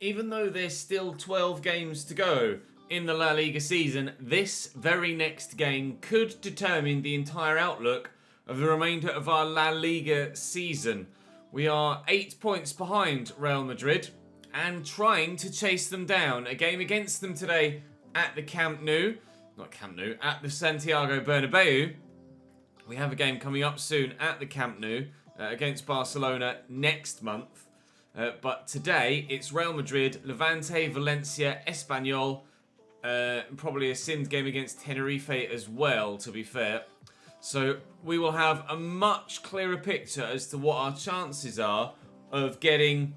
Even though there's still 12 games to go in the La Liga season, this very next game could determine the entire outlook of the remainder of our La Liga season. We are 8 points behind Real Madrid and trying to chase them down. A game against them today at the at the Santiago Bernabeu. We have a game coming up soon at the Camp Nou against Barcelona next month. But today, it's Real Madrid, Levante, Valencia, Espanyol, probably a Sind game against Tenerife as well, to be fair. So we will have a much clearer picture as to what our chances are of getting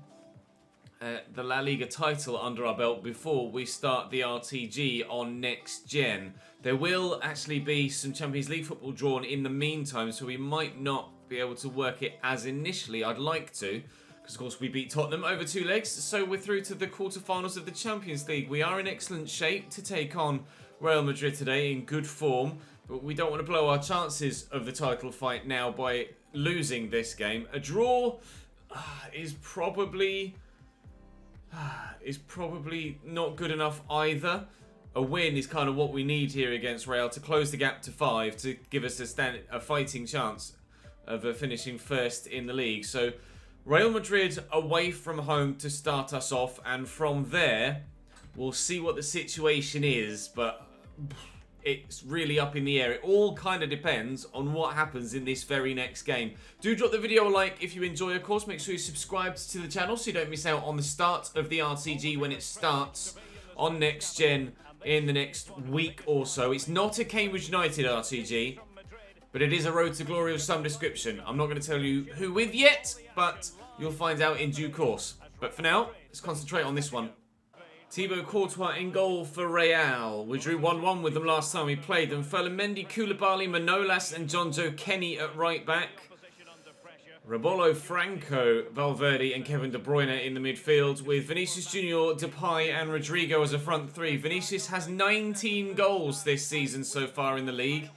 the La Liga title under our belt before we start the RTG on next gen. There will actually be some Champions League football drawn in the meantime, so we might not be able to work it as initially I'd like to. Because, of course, we beat Tottenham over 2 legs, so we're through to the quarterfinals of the Champions League. We are in excellent shape to take on Real Madrid today, in good form. But we don't want to blow our chances of the title fight now by losing this game. A draw is probably not good enough either. A win is kind of what we need here against Real to close the gap to 5, to give us a fighting chance of finishing first in the league. So Real Madrid away from home to start us off, and from there we'll see what the situation is, but it's really up in the air. It all kind of depends on what happens in this very next game. Do drop the video a like if you enjoy, of course. Make sure you subscribe to the channel so you don't miss out on the start of the RTG when it starts on next gen in the next week or so. It's not a Cambridge United RTG, but it is a road to glory of some description. I'm not going to tell you who with yet, but you'll find out in due course. But for now, let's concentrate on this one. Thibaut Courtois in goal for Real. We drew 1-1 with them last time we played them. Ferland Koulibaly, Manolas and John Joe Kenny at right back. Robolo, Franco, Valverde and Kevin De Bruyne in the midfield, with Vinicius Junior, Depay and Rodrigo as a front three. Vinicius has 19 goals this season so far in the league.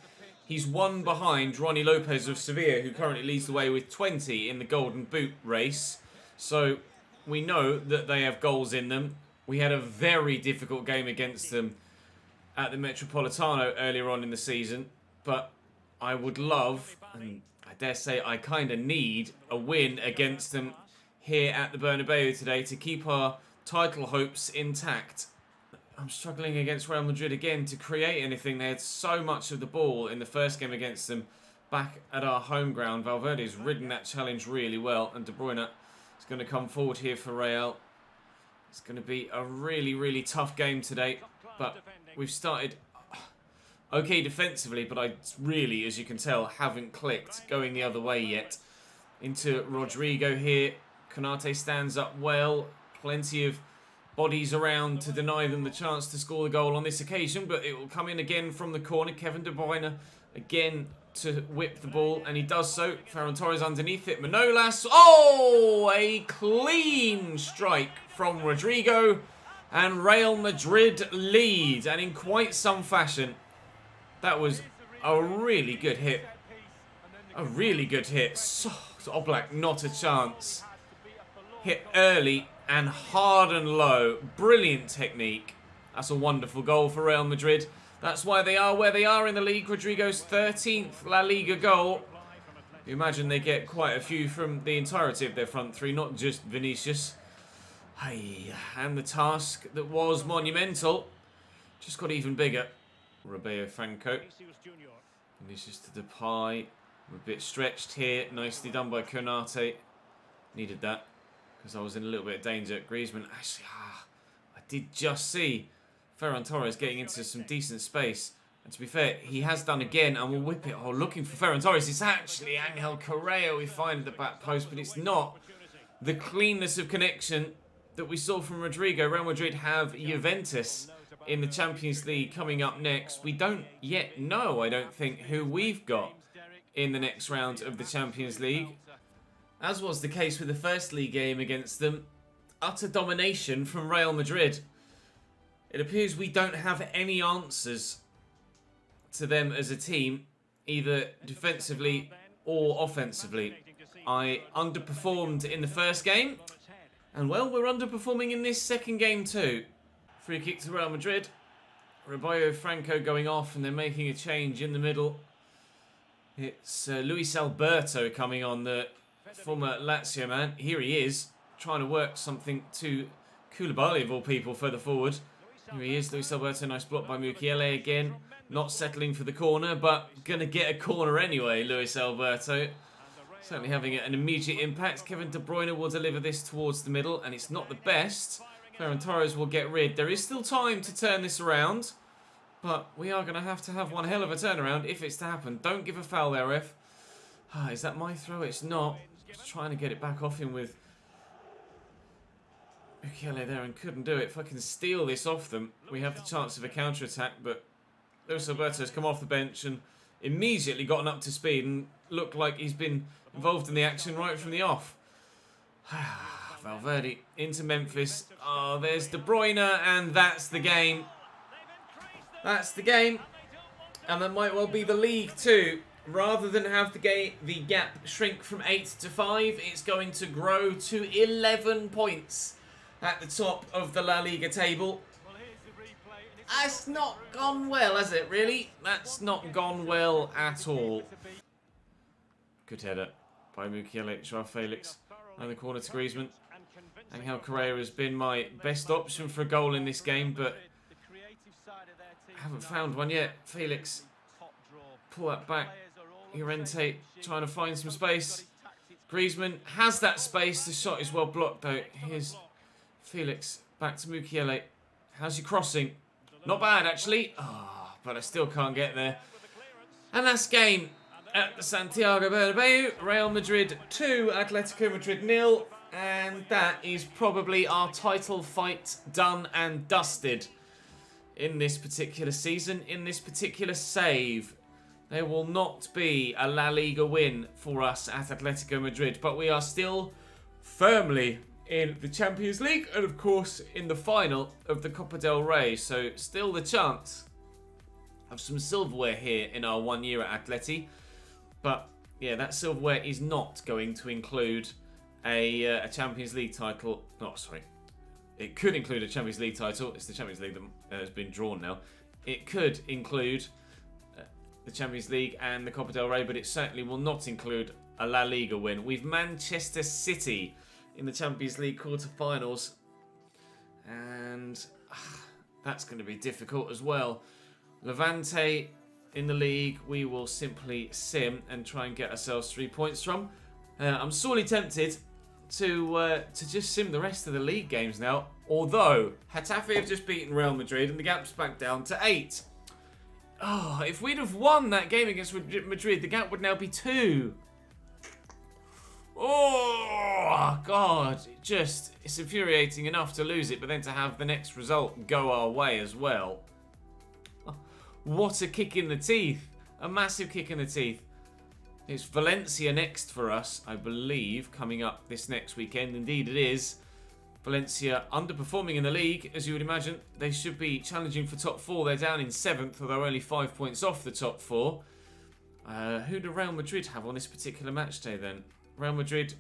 He's one behind Ronnie Lopez of Sevilla, who currently leads the way with 20 in the Golden Boot race. So we know that they have goals in them. We had a very difficult game against them at the Metropolitano earlier on in the season. But I would love, and I dare say I kind of need, a win against them here at the Bernabeu today to keep our title hopes intact. I'm struggling against Real Madrid again to create anything. They had so much of the ball in the first game against them back at our home ground. Valverde's ridden that challenge really well, and De Bruyne is going to come forward here for Real. It's going to be a really, really tough game today, but we've started okay defensively, but I really, as you can tell, haven't clicked going the other way yet. Into Rodrigo here. Konate stands up well. Plenty of bodies around to deny them the chance to score the goal on this occasion, but it will come in again from the corner. Kevin De Bruyne again to whip the ball, and he does so. Ferran Torres underneath it. Manolas. Oh, a clean strike from Rodrigo, and Real Madrid lead, and in quite some fashion. That was a really good hit. A really good hit. So, Oblak, not a chance. Hit early and hard and low. Brilliant technique. That's a wonderful goal for Real Madrid. That's why they are where they are in the league. Rodrigo's 13th La Liga goal. You imagine they get quite a few from the entirety of their front three, not just Vinicius. Hey, and the task that was monumental just got even bigger. Robeo Franco. Vinicius to Depay. We're a bit stretched here. Nicely done by Konate. Needed that, because I was in a little bit of danger. Griezmann, actually, I did just see Ferran Torres getting into some decent space. And to be fair, he has done again, and we'll whip it. Oh, looking for Ferran Torres. It's actually Angel Correa we find at the back post, but it's not the cleanness of connection that we saw from Rodrigo. Real Madrid have Juventus in the Champions League coming up next. We don't yet know, I don't think, who we've got in the next round of the Champions League. As was the case with the first league game against them, utter domination from Real Madrid. It appears we don't have any answers to them as a team, either defensively or offensively. I underperformed in the first game, And, well, we're underperforming in this second game too. Free kick to Real Madrid. Robayo Franco going off and they're making a change in the middle. It's Luis Alberto coming on, the former Lazio man. Here he is, trying to work something to Koulibaly, of all people, further forward. Here he is, Luis Alberto. Nice block by Mukiele again. Not settling for the corner, but going to get a corner anyway, Luis Alberto. Certainly having an immediate impact. Kevin De Bruyne will deliver this towards the middle, and it's not the best. Ferran Torres will get rid. There is still time to turn this around, but we are going to have one hell of a turnaround if it's to happen. Don't give a foul there, ref. Is that my throw? It's not. Just trying to get it back off him with Mukiele there and couldn't do it. If I can steal this off them, we have the chance of a counter-attack, but Luis Alberto has come off the bench and immediately gotten up to speed and looked like he's been involved in the action right from the off. Valverde into Memphis. Oh, there's De Bruyne, and that's the game. That's the game. And that might well be the league too. Rather than have the gap shrink from 8 to 5, it's going to grow to 11 points at the top of the La Liga table. That's not gone well, has it, really? That's not gone well at all. Good header by Mukiele. Joao Felix. And the corner to Griezmann. Angel Correa has been my best option for a goal in this game, but I haven't found one yet. Felix, pull that back. Llorente trying to find some space. Griezmann has that space. The shot is well blocked, though. Here's Felix. Back to Mukiele. How's your crossing? Not bad, actually. But I still can't get there. And that's game at the Santiago Bernabeu. Real Madrid 2, Atletico Madrid 0. And that is probably our title fight done and dusted in this particular season, in this particular save. There will not be a La Liga win for us at Atletico Madrid, but we are still firmly in the Champions League and, of course, in the final of the Copa del Rey. So still the chance of some silverware here in our 1 year at Atleti. But, yeah, that silverware is not going to include a Champions League title. No, sorry. It could include a Champions League title. It's the Champions League that has been drawn now. It could include the Champions League and the Copa del Rey, but it certainly will not include a La Liga win. We've Manchester City in the Champions League quarterfinals, and that's going to be difficult as well. Levante in the league, we will simply sim and try and get ourselves 3 points from. I'm sorely tempted to just sim the rest of the league games now, although Getafe have just beaten Real Madrid and the gap's back down to 8. If we'd have won that game against Madrid, the gap would now be 2. Oh, God. It's infuriating enough to lose it, but then to have the next result go our way as well. What a kick in the teeth. A massive kick in the teeth. It's Valencia next for us, I believe, coming up this next weekend. Indeed it is. Valencia underperforming in the league, as you would imagine. They should be challenging for top 4. They're down in 7th, although only 5 points off the top 4. Who do Real Madrid have on this particular match day then? Real Madrid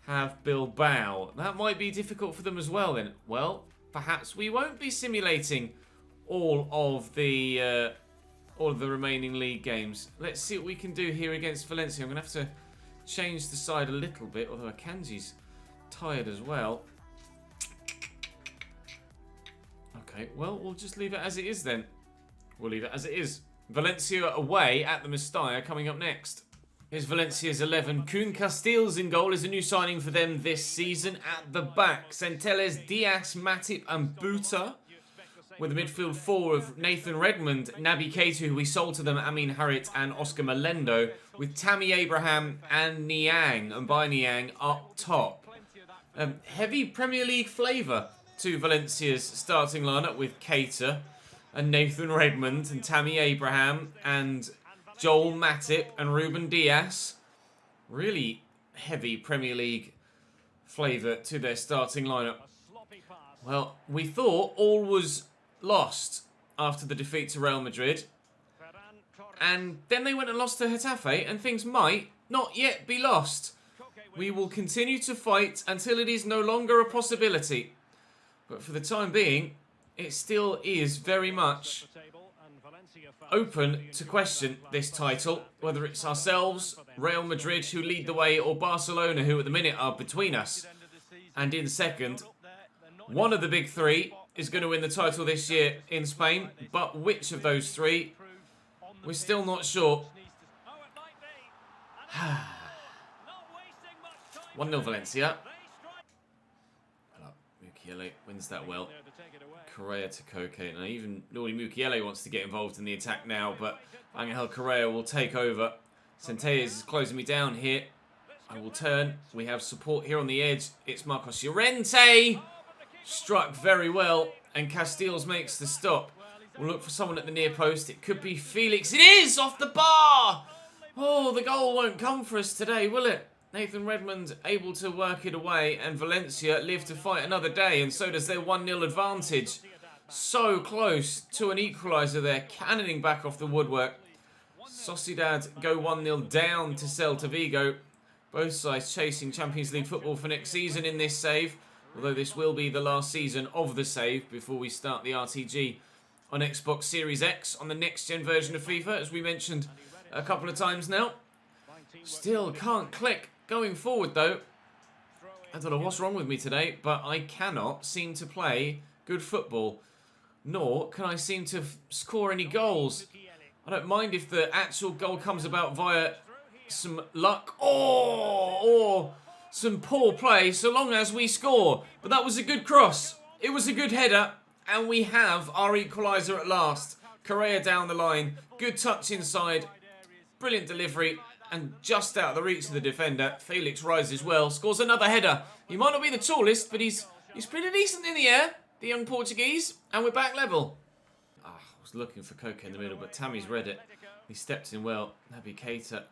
have Bilbao. That might be difficult for them as well then. Well, perhaps we won't be simulating all of the remaining league games. Let's see what we can do here against Valencia. I'm going to have to change the side a little bit, although Akanji's tired as well. Okay, well, we'll just leave it as it is then. We'll leave it as it is. Valencia away at the Mestalla coming up next. Here's Valencia's 11. Koen Casteels in goal is a new signing for them this season. At the back, Centelles, Diaz, Matip and Buta. With a midfield 4 of Nathan Redmond, Naby Keita, who we sold to them, Amin Harit and Oscar Melendo. With Tammy Abraham and Niang, and by Niang up top. Heavy Premier League flavour to Valencia's starting lineup with Keita and Nathan Redmond and Tammy Abraham and Joel Matip and Ruben Diaz. Really heavy Premier League flavour to their starting lineup. Well, we thought all was lost after the defeat to Real Madrid. And then they went and lost to Getafe, and things might not yet be lost. We will continue to fight until it is no longer a possibility. But for the time being, it still is very much open to question this title, whether it's ourselves, Real Madrid, who lead the way, or Barcelona, who at the minute are between us and in second. One of the big three is going to win the title this year in Spain, but which of those three, we're still not sure. 1-0 Valencia. Mukiele wins that well. Correa to Koke. Now even Lordy Mukiele wants to get involved in the attack now, but Angel Correa will take over. Centelles is closing me down here. I will turn. We have support here on the edge. It's Marcos Llorente. Struck very well, and Castiles makes the stop. We'll look for someone at the near post. It could be Felix. It is! Off the bar! Oh, the goal won't come for us today, will it? Nathan Redmond able to work it away, and Valencia live to fight another day, and so does their 1-0 advantage. So close to an equaliser there, cannoning back off the woodwork. Sociedad go 1-0 down to Celta Vigo. Both sides chasing Champions League football for next season in this save, although this will be the last season of the save before we start the RTG on Xbox Series X on the next-gen version of FIFA, as we mentioned a couple of times now. Still can't click. Going forward, though, I don't know what's wrong with me today, but I cannot seem to play good football, nor can I seem to score any goals. I don't mind if the actual goal comes about via some luck or some poor play, so long as we score. But that was a good cross. It was a good header, and we have our equaliser at last. Correa down the line, good touch inside, brilliant delivery. And just out of the reach of the defender, Felix rises well, scores another header. He might not be the tallest, but he's pretty decent in the air, the young Portuguese, and we're back level. I was looking for Koke in the middle, but Tammy's read it. He stepped in well. Naby Keita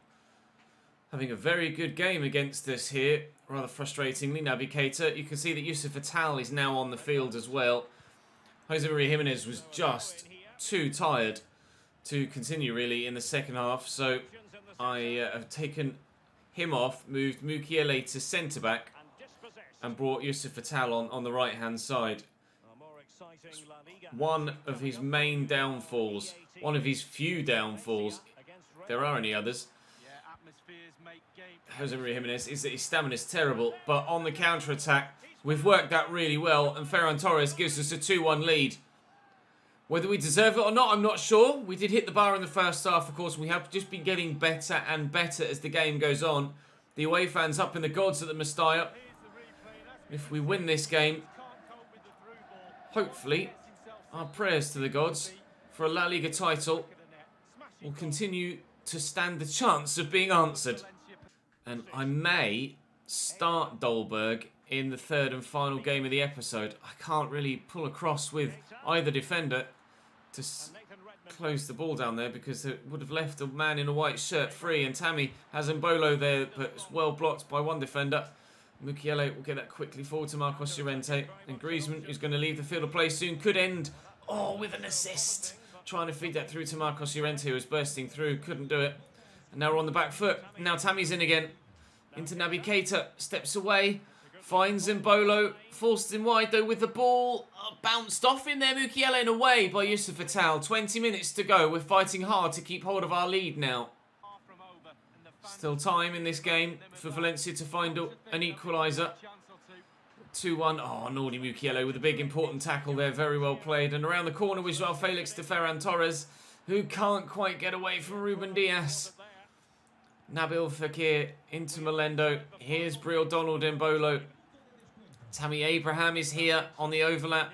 having a very good game against us here, rather frustratingly. Naby Keita, you can see that Yusuf Atal is now on the field as well. Jose Maria Jimenez was just too tired to continue really in the second half, so I have taken him off, moved Mukiele to centre-back, and brought Yusuf Atal on the right-hand side. One of his main downfalls, one of his few downfalls, if there are any others, Jose Maria Jimenez, is that his stamina is terrible, but on the counter-attack, we've worked that really well, and Ferran Torres gives us a 2-1 lead. Whether we deserve it or not, I'm not sure. We did hit the bar in the first half, of course. We have just been getting better and better as the game goes on. The away fans up in the gods at the Mestalla. If we win this game, hopefully, our prayers to the gods for a La Liga title will continue to stand the chance of being answered. And I may start Dolberg in the third and final game of the episode. I can't really pull across with either defender to close the ball down there, because it would have left a man in a white shirt free, and Tammy has Mbolo there, but it's well blocked by one defender. Mukiele will get that quickly forward to Marcos Llorente, and Griezmann, who's going to leave the field of play soon, could end with an assist. Trying to feed that through to Marcos Llorente, who was bursting through, couldn't do it. And now we're on the back foot. Now Tammy's in again. Into Naby Keita, steps away, finds Mbolo, forced him wide though with the ball. Bounced off in there, Mukiele, and away by Yusuf Atal. 20 minutes to go. We're fighting hard to keep hold of our lead now. Still time in this game for Valencia to find an equaliser. 2-1. Oh, naughty Mukiele with a big important tackle there. Very well played. And around the corner was Joao Felix to Ferran Torres, who can't quite get away from Ruben Diaz. Nabil Fekir into Melendo. Here's Breel Donald Mbolo. Tammy Abraham is here on the overlap.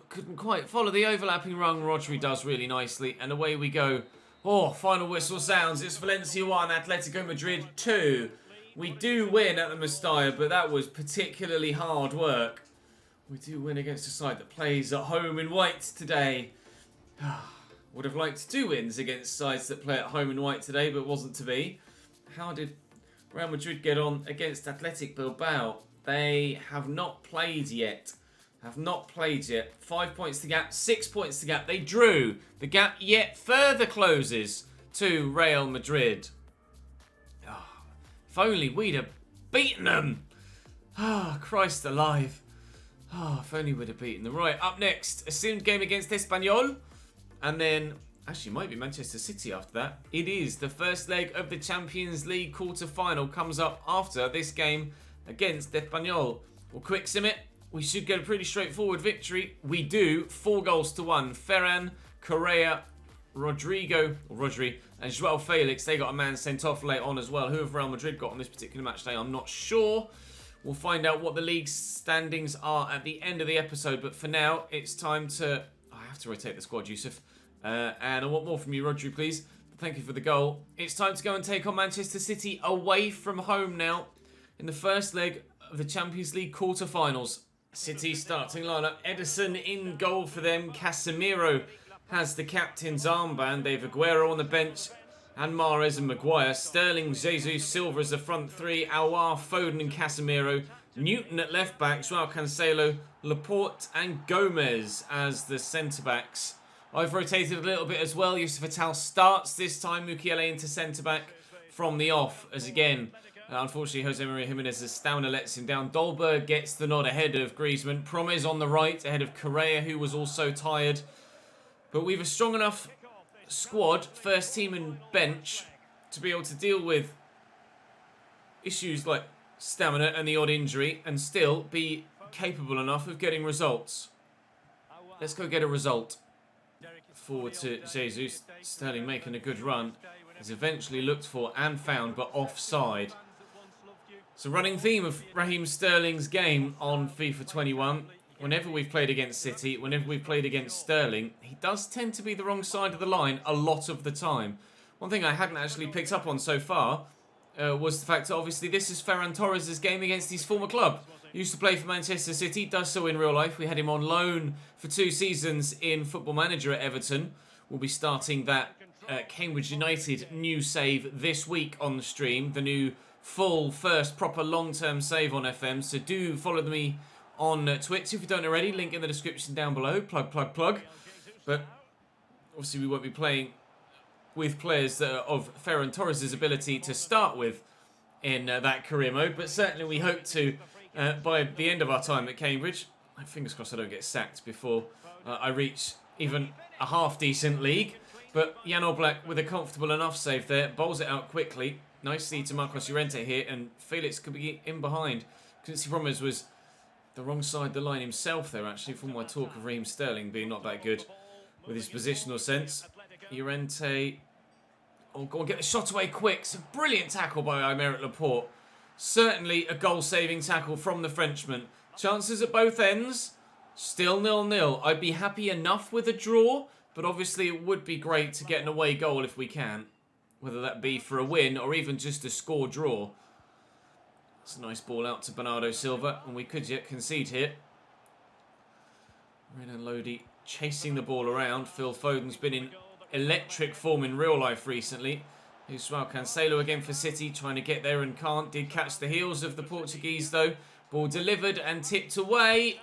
Couldn't quite follow the overlapping run. Rodri does really nicely. And away we go. Oh, final whistle sounds. It's Valencia 1, Atletico Madrid 2. We do win at the Mestalla, but that was particularly hard work. We do win against a side that plays at home in white today. Would have liked 2 wins against sides that play at home in white today, but wasn't to be. How did Real Madrid get on against Athletic Bilbao? They have not played yet. 5 points to gap, 6 points to gap. They drew. The gap yet further closes to Real Madrid. If only we'd have beaten them. Ah, Christ alive. Ah, if only we'd have beaten them. Right, up next, assumed game against Espanyol. And then, actually, might be Manchester City after that. It is. The first leg of the Champions League quarter-final comes up after this game against Espanyol. We'll quick sim it. We should get a pretty straightforward victory. We do. 4-1. Ferran, Correa, Rodri, and Joao Felix. They got a man sent off late on as well. Who have Real Madrid got on this particular match day? I'm not sure. We'll find out what the league standings are at the end of the episode. But for now, it's time to... I have to rotate the squad, Yusuf. And I want more from you, Rodri, please. Thank you for the goal. It's time to go and take on Manchester City away from home now in the first leg of the Champions League quarter-finals. City starting lineup. Ederson in goal for them. Casemiro has the captain's armband. They've Aguero on the bench. And Mahrez and Maguire. Sterling, Jesus, Silva as the front three. Aouar, Foden and Casemiro. Newton at left back. Joao Cancelo, Laporte and Gomez as the centre-backs. I've rotated a little bit as well. Yusuf Attal starts this time. Mukiele into centre-back from the off. As again, unfortunately, Jose Maria Jimenez's stamina lets him down. Dolberg gets the nod ahead of Griezmann. Promes on the right ahead of Correa, who was also tired. But we've a strong enough squad, first team and bench, to be able to deal with issues like stamina and the odd injury and still be capable enough of getting results. Let's go get a result. Forward to Jesus. Sterling making a good run. Is eventually looked for and found, but offside. It's a running theme of Raheem Sterling's game on FIFA 21. Whenever we've played against City, whenever we've played against Sterling, he does tend to be the wrong side of the line a lot of the time. One thing I hadn't actually picked up on so far was the fact that obviously this is Ferran Torres' game against his former club. He used to play for Manchester City, does so in real life. We had him on loan for 2 seasons in Football Manager at Everton. We'll be starting that Cambridge United new save this week on the stream. The new full first proper long-term save on FM. So do follow me on Twitch if you don't already. Link in the description down below. Plug. But obviously we won't be playing with players that are of Ferran Torres' ability to start with in that career mode. But certainly we hope to, by the end of our time at Cambridge, fingers crossed I don't get sacked before I reach even a half-decent league. But Jan Oblak with a comfortable enough save there. Bowls it out quickly. Nicely to Marcos Llorente here. And Felix could be in behind. Quincy Promes was the wrong side of the line himself there, actually, from my talk of Raheem Sterling being not that good with his positional sense. Llorente... Oh, go on, get the shot away quick. It's a brilliant tackle by Aymeric Laporte. Certainly a goal-saving tackle from the Frenchman. Chances at both ends. Still 0-0. I'd be happy enough with a draw, but obviously it would be great to get an away goal if we can. Whether that be for a win or even just a score draw. It's a nice ball out to Bernardo Silva, and we could yet concede here. Renan Lodi chasing the ball around. Phil Foden's been in electric form in real life recently. Here's Joao Cancelo again for City, trying to get there and can't. Did catch the heels of the Portuguese though. Ball delivered and tipped away.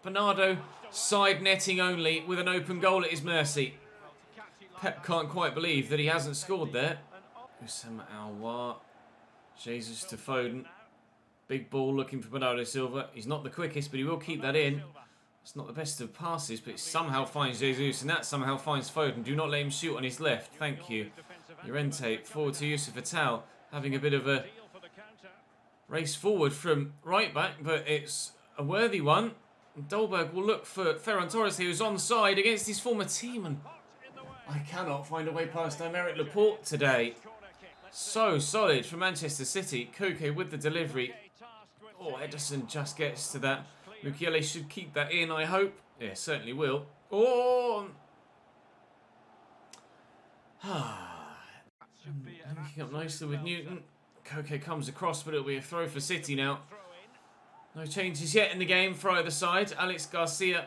Bernardo side netting only with an open goal at his mercy. Pep can't quite believe that he hasn't scored there. Oussama Aouar. Jesus to Foden. Big ball looking for Bernardo Silva. He's not the quickest, but he will keep that in. It's not the best of passes, but it somehow finds Jesus, and that somehow finds Foden. Do not let him shoot on his left. Thank you. Llorente forward to Yusuf Attal, having a bit of a race forward from right back, but it's a worthy one. Dolberg will look for Ferran Torres, who's onside against his former team, and I cannot find a way past Aymeric Laporte today. So solid for Manchester City. Koke with the delivery. Oh, Ederson just gets to that. Mukiele should keep that in, I hope. Yeah, certainly will. Oh! Linking up nicely with Newton. Koke comes across, but it'll be a throw for City now. No changes yet in the game for either side. Alex Garcia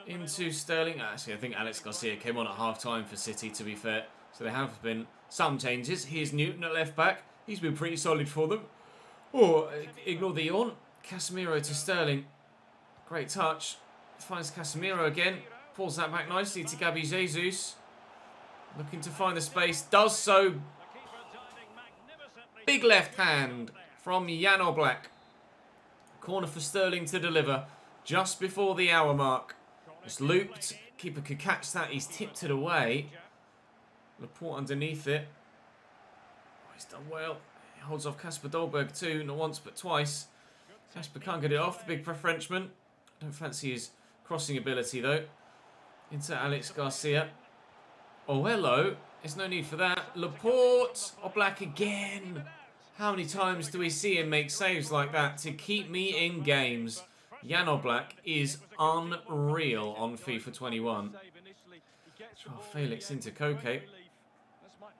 into Sterling. Actually, I think Alex Garcia came on at half-time for City, to be fair. So there have been some changes. Here's Newton at left back. He's been pretty solid for them. Oh, ignore the yawn. Casemiro to Sterling. Great touch. Finds Casemiro again. Pulls that back nicely to Gabi Jesus. Looking to find the space. Does so. Big left hand from Jan Oblak. Corner for Sterling to deliver just before the hour mark. It's looped. Keeper could catch that. He's tipped it away. Laporte underneath it. Oh, he's done well. He holds off Kasper Dolberg too. Not once but twice. Kasper can't get it off. The big Frenchman. I don't fancy his crossing ability though. Into Alex Garcia. Oh, hello. There's no need for that. Laporte. Oblak again. How many times do we see him make saves like that to keep me in games? Jan Oblak is unreal on FIFA 21. Oh, Felix into Koke.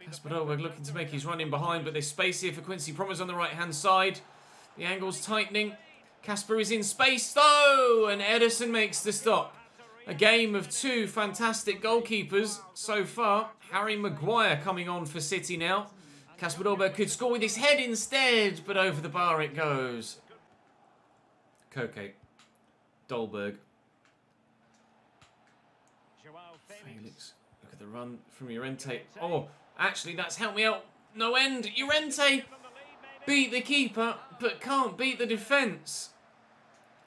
Kasper Dolberg looking to make his run in behind, but there's space here for Quincy Promes on the right-hand side. The angle's tightening. Kasper is in space though, and Ederson makes the stop. A game of two fantastic goalkeepers so far. Harry Maguire coming on for City now. Kasper Dolberg could score with his head instead, but over the bar it goes. Koke. Dolberg. Felix. Look at the run from Llorente. Oh, actually, that's helped me out. No end. Llorente beat the keeper, but can't beat the defence.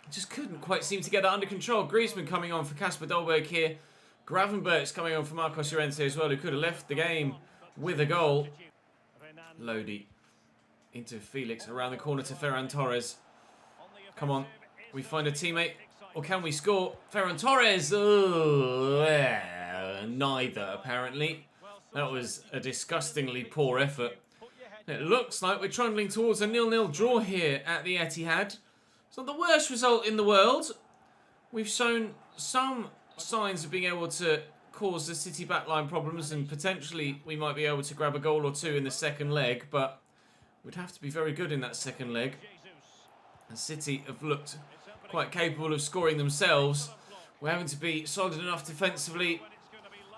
Just couldn't quite seem to get that under control. Griezmann coming on for Kasper Dolberg here. Gravenberch coming on for Marcos Llorente as well, who could have left the game with a goal. Lodi into Felix, around the corner to Ferran Torres. Come on, we find a teammate, or can we score? Ferran Torres! Neither, apparently. That was a disgustingly poor effort. It looks like we're trundling towards a 0-0 draw here at the Etihad. It's not the worst result in the world. We've shown some signs of being able to cause the City backline problems, and potentially we might be able to grab a goal or two in the second leg, but we'd have to be very good in that second leg. And City have looked quite capable of scoring themselves. We're having to be solid enough defensively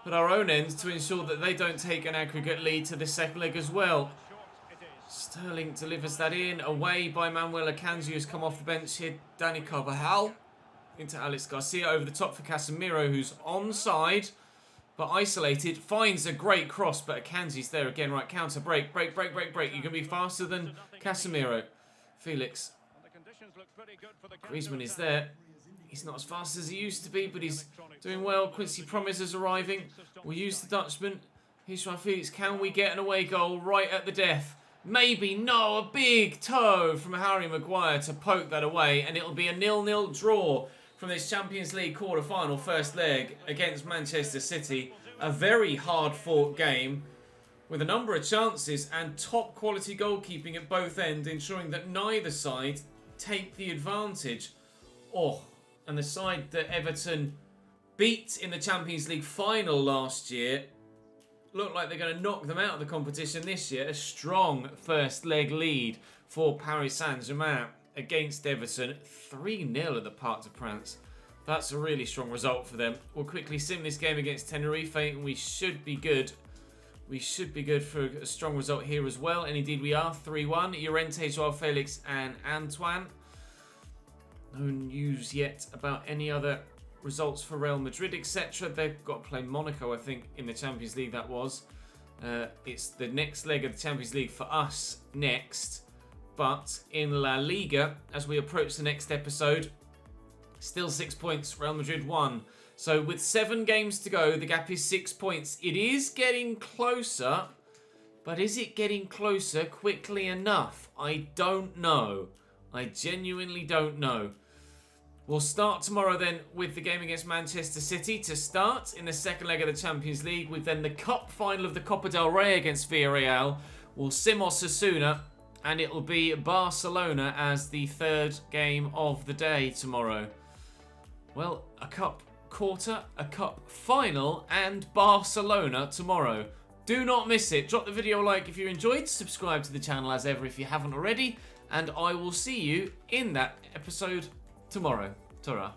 at our own end to ensure that they don't take an aggregate lead to the second leg as well. Sterling delivers that in, away by Manuel Akanji, who's come off the bench here. Dani Carvajal into Alex Garcia, over the top for Casemiro, who's onside but isolated. Finds a great cross, but Akanji's there again. Right, counter, break. You can be faster than Casemiro. Felix. Griezmann is there. He's not as fast as he used to be, but he's doing well. Quincy Promes is arriving. We'll use the Dutchman. Here's João Felix. Can we get an away goal right at the death? Maybe. No, a big toe from Harry Maguire to poke that away, and it'll be a 0-0 draw from this Champions League quarter-final first leg against Manchester City. A very hard-fought game with a number of chances and top-quality goalkeeping at both ends, ensuring that neither side take the advantage. Oh, and the side that Everton beat in the Champions League final last year look like they're going to knock them out of the competition this year. A strong first leg lead for Paris Saint-Germain against Everton. 3-0 at the Parc des Princes. That's a really strong result for them. We'll quickly sim this game against Tenerife, and we should be good. We should be good for a strong result here as well. And indeed we are. 3-1. Llorente, João Felix and Antoine. No news yet about any other results for Real Madrid, etc. They've got to play Monaco, I think, in the Champions League, that was. It's the next leg of the Champions League for us next. But in La Liga, as we approach the next episode, still 6 points, Real Madrid 1. So with 7 games to go, the gap is 6 points. It is getting closer, but is it getting closer quickly enough? I don't know. I genuinely don't know. We'll start tomorrow then with the game against Manchester City to start in the second leg of the Champions League, with then the cup final of the Copa del Rey against Villarreal. We'll sim Osasuna, and it'll be Barcelona as the third game of the day tomorrow. Well, a cup quarter, a cup final, and Barcelona tomorrow. Do not miss it. Drop the video a like if you enjoyed. Subscribe to the channel as ever if you haven't already. And I will see you in that episode tomorrow. Ta-ra.